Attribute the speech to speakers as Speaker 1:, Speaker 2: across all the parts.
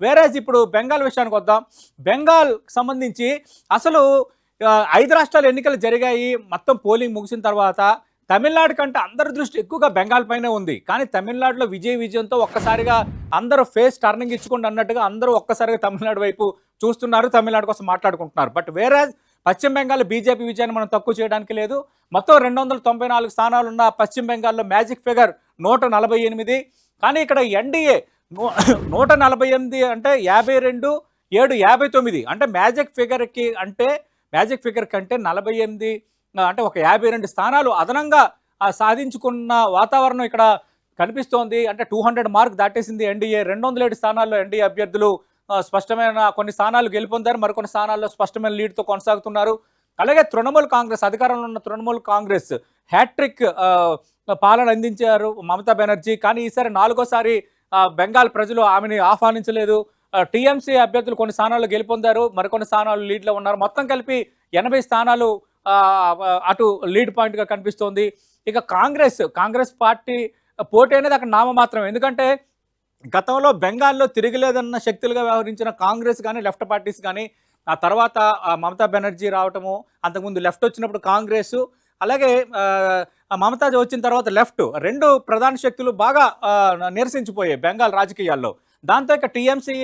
Speaker 1: వేరేజ్ ఇప్పుడు బెంగాల్ విషయానికి వద్దాం. బెంగాల్ సంబంధించి అసలు 5 రాష్ట్రాల ఎన్నికలు జరిగాయి. మొత్తం పోలింగ్ ముగిసిన తర్వాత తమిళనాడు కంటే అందరి దృష్టి ఎక్కువగా బెంగాల్ పైనే ఉంది. కానీ తమిళనాడులో విజయంతో ఒక్కసారిగా అందరూ ఫేస్ టర్నింగ్ ఇచ్చుకోండి అన్నట్టుగా అందరూ ఒక్కసారిగా తమిళనాడు వైపు చూస్తున్నారు. తమిళనాడు కోసం మాట్లాడుకుంటున్నారు. బట్ వేరేజ్ పశ్చిమ బెంగాల్ బీజేపీ విజయాన్ని మనం తక్కువ చేయడానికి లేదు. మొత్తం 294 స్థానాలున్న పశ్చిమ బెంగాల్లో మ్యాజిక్ ఫిగర్ 148. కానీ ఇక్కడ ఎన్డీఏ 148 అంటే 52, 7, 59 అంటే మ్యాజిక్ ఫిగర్ కంటే 48 అంటే ఒక 52 స్థానాలు అదనంగా సాధించుకున్న వాతావరణం ఇక్కడ కనిపిస్తోంది. అంటే 200 మార్క్ దాటేసింది ఎన్డీఏ. 207 స్థానాల్లో ఎన్డీఏ అభ్యర్థులు స్పష్టమైన కొన్ని స్థానాలు గెలుపొందారు. మరికొన్ని స్థానాల్లో స్పష్టమైన లీడ్తో కొనసాగుతున్నారు. అలాగే తృణమూల్ కాంగ్రెస్, అధికారంలో ఉన్న తృణమూల్ కాంగ్రెస్ హ్యాట్రిక్ పాలన అందించారు మమతా బెనర్జీ. కానీ ఈసారి 4గోసారి బెంగాల్ ప్రజలు ఆమెని ఆహ్వానించలేదు. టీఎంసీ అభ్యర్థులు కొన్ని స్థానాల్లో గెలుపొందారు, మరికొన్ని స్థానాలు లీడ్లో ఉన్నారు. మొత్తం కలిపి 80 స్థానాలు అటు లీడ్ పాయింట్గా కనిపిస్తోంది. ఇక కాంగ్రెస్ పార్టీ పోటీ అనేది అక్కడ నామమాత్రం. ఎందుకంటే గతంలో బెంగాల్లో తిరగలేదన్న శక్తులుగా వ్యవహరించిన కాంగ్రెస్ కానీ లెఫ్ట్ పార్టీస్ కానీ ఆ తర్వాత మమతా బెనర్జీ రావటము, అంతకుముందు లెఫ్ట్ వచ్చినప్పుడు కాంగ్రెస్, అలాగే మమతా వచ్చిన తర్వాత లెఫ్ట్, 2 ప్రధాన శక్తులు బాగా నిరసించిపోయాయి బెంగాల్ రాజకీయాల్లో. దాంతో ఇక టీఎంసీ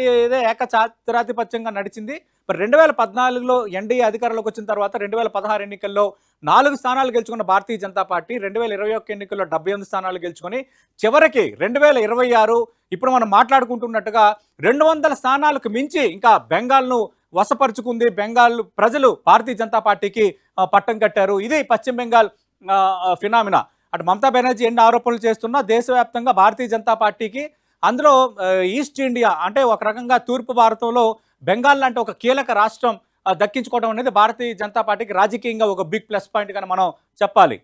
Speaker 1: ఏకఛత్రాధిపత్యంగా నడిచింది. మరి 2014లో ఎన్డీఏ అధికారంలోకి వచ్చిన తర్వాత 2016 ఎన్నికల్లో 4 స్థానాలు గెలుచుకున్న భారతీయ జనతా పార్టీ 2021 ఎన్నికల్లో 78 స్థానాలు గెలుచుకొని చివరికి 2026 ఇప్పుడు మనం మాట్లాడుకుంటున్నట్టుగా 200 స్థానాలకు మించి ఇంకా బెంగాల్ను వశపరుచుకుంది. బెంగాల్ ప్రజలు భారతీయ జనతా పార్టీకి పట్టం కట్టారు. ఇది పశ్చిమ బెంగాల్ ఫినామినా. అటు మమతా బెనర్జీ ఎన్ని ఆరోపణలు చేస్తున్నా దేశవ్యాప్తంగా భారతీయ జనతా పార్టీకి, అందులో ఈస్ట్ ఇండియా అంటే ఒక రకంగా తూర్పు భారతంలో బెంగాల్ లాంటి ఒక కీలక రాష్ట్రం దక్కించుకోవడం అనేది భారతీయ జనతా పార్టీకి రాజకీయంగా ఒక బిగ్ ప్లస్ పాయింట్ గానే మనం చెప్పాలి.